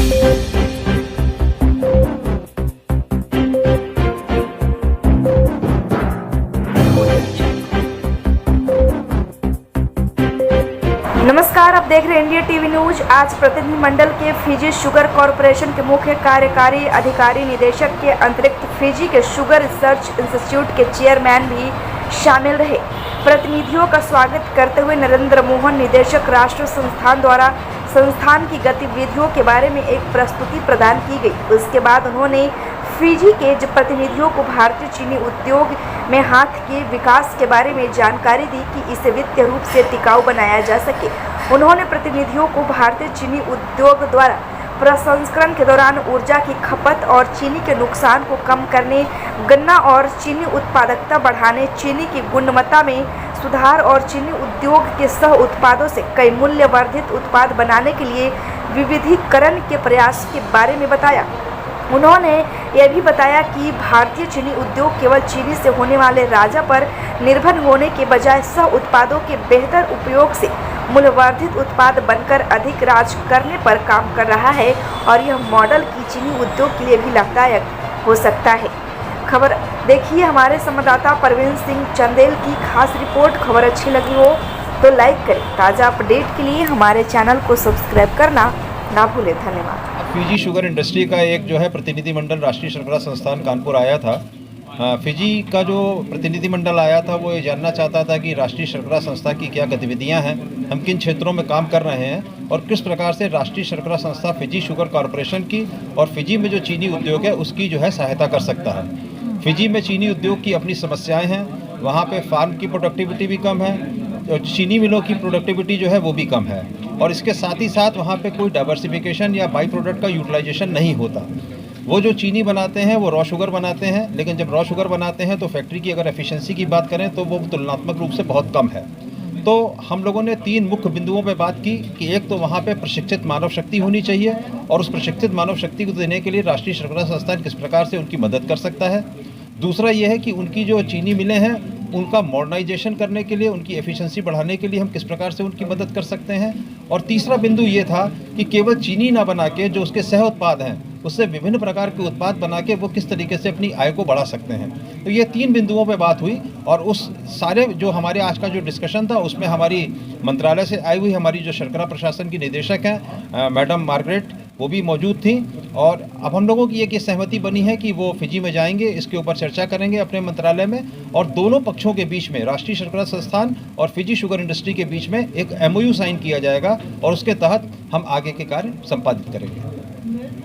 नमस्कार, आप देख रहे हैं इंडिया टीवी न्यूज। आज प्रतिनिधिमंडल के फिजी शुगर कॉरपोरेशन के मुख्य कार्यकारी अधिकारी निदेशक के अतिरिक्त फिजी के शुगर रिसर्च इंस्टीट्यूट के चेयरमैन भी शामिल रहे। प्रतिनिधियों का स्वागत करते हुए नरेंद्र मोहन निदेशक राष्ट्रीय संस्थान द्वारा संस्थान की गतिविधियों के बारे में एक प्रस्तुति प्रदान की गई। उसके बाद उन्होंने फिजी के प्रतिनिधियों को भारतीय चीनी उद्योग में हाथ के विकास के बारे में जानकारी दी कि इसे वित्तीय रूप से टिकाऊ बनाया जा सके। उन्होंने प्रतिनिधियों को भारतीय चीनी उद्योग द्वारा प्रसंस्करण के दौरान ऊर्जा की खपत और चीनी के नुकसान को कम करने, गन्ना और चीनी उत्पादकता बढ़ाने, चीनी की गुणवत्ता में सुधार और चीनी उद्योग के सह उत्पादों से कई मूल्यवर्धित उत्पाद बनाने के लिए विविधीकरण के प्रयास के बारे में बताया। उन्होंने यह भी बताया कि भारतीय चीनी उद्योग केवल चीनी से होने वाले राजा पर निर्भर होने के बजाय सह उत्पादों के बेहतर उपयोग से मूल्यवर्धित उत्पाद बनकर अधिक राज करने पर काम कर रहा है और यह मॉडल की चीनी उद्योग के लिए भी लाभदायक हो सकता है। खबर देखिए हमारे संवाददाता परवीन सिंह चंदेल की खास रिपोर्ट। खबर अच्छी लगी हो तो लाइक करें। ताज़ा अपडेट के लिए हमारे चैनल को सब्सक्राइब करना ना भूलें। धन्यवाद। फिजी शुगर इंडस्ट्री का एक जो है प्रतिनिधिमंडल राष्ट्रीय शर्करा संस्थान कानपुर आया था। फिजी का जो प्रतिनिधिमंडल आया था वो ये जानना चाहता था कि राष्ट्रीय शर्करा संस्था की क्या गतिविधियां हैं, हम किन क्षेत्रों में काम कर रहे हैं और किस प्रकार से राष्ट्रीय शर्करा संस्था फिजी शुगर कॉरपोरेशन की और फिजी में जो चीनी उद्योग है उसकी जो है सहायता कर सकता है। फिजी में चीनी उद्योग की अपनी समस्याएँ हैं, वहाँ पर फार्म की प्रोडक्टिविटी भी कम है और चीनी मिलों की प्रोडक्टिविटी जो है वो भी कम है और इसके साथ ही साथ वहाँ पे कोई डाइवर्सिफिकेशन या बाई प्रोडक्ट का यूटिलाइजेशन नहीं होता। वो जो चीनी बनाते हैं वो रॉ शुगर बनाते हैं, लेकिन जब रॉ शुगर बनाते हैं तो फैक्ट्री की अगर एफिशिएंसी की बात करें तो वो तुलनात्मक रूप से बहुत कम है। तो हम लोगों ने 3 मुख्य बिंदुओं पे बात की कि एक तो वहाँ पे प्रशिक्षित मानव शक्ति होनी चाहिए और उस प्रशिक्षित मानव शक्ति को देने के लिए राष्ट्रीय शर्करा संस्थान किस प्रकार से उनकी मदद कर सकता है। दूसरा ये है कि उनकी जो चीनी मिलें हैं उनका मॉडर्नाइजेशन करने के लिए, उनकी एफिशिएंसी बढ़ाने के लिए हम किस प्रकार से उनकी मदद कर सकते हैं। और तीसरा बिंदु ये था कि केवल चीनी ना बना के जो उसके सह उत्पाद हैं उससे विभिन्न प्रकार के उत्पाद बना के वो किस तरीके से अपनी आय को बढ़ा सकते हैं। तो ये 3 बिंदुओं पे बात हुई और उस सारे जो हमारे आज का जो डिस्कशन था उसमें हमारी मंत्रालय से आई हुई हमारी जो शर्करा प्रशासन की निदेशक हैं मैडम मार्गरेट, वो भी मौजूद थी और अब हम लोगों की एक ये सहमति बनी है कि वो फिजी में जाएंगे, इसके ऊपर चर्चा करेंगे अपने मंत्रालय में और दोनों पक्षों के बीच में राष्ट्रीय शर्करा संस्थान और फिजी शुगर इंडस्ट्री के बीच में एक MOU साइन किया जाएगा और उसके तहत हम आगे के कार्य संपादित करेंगे।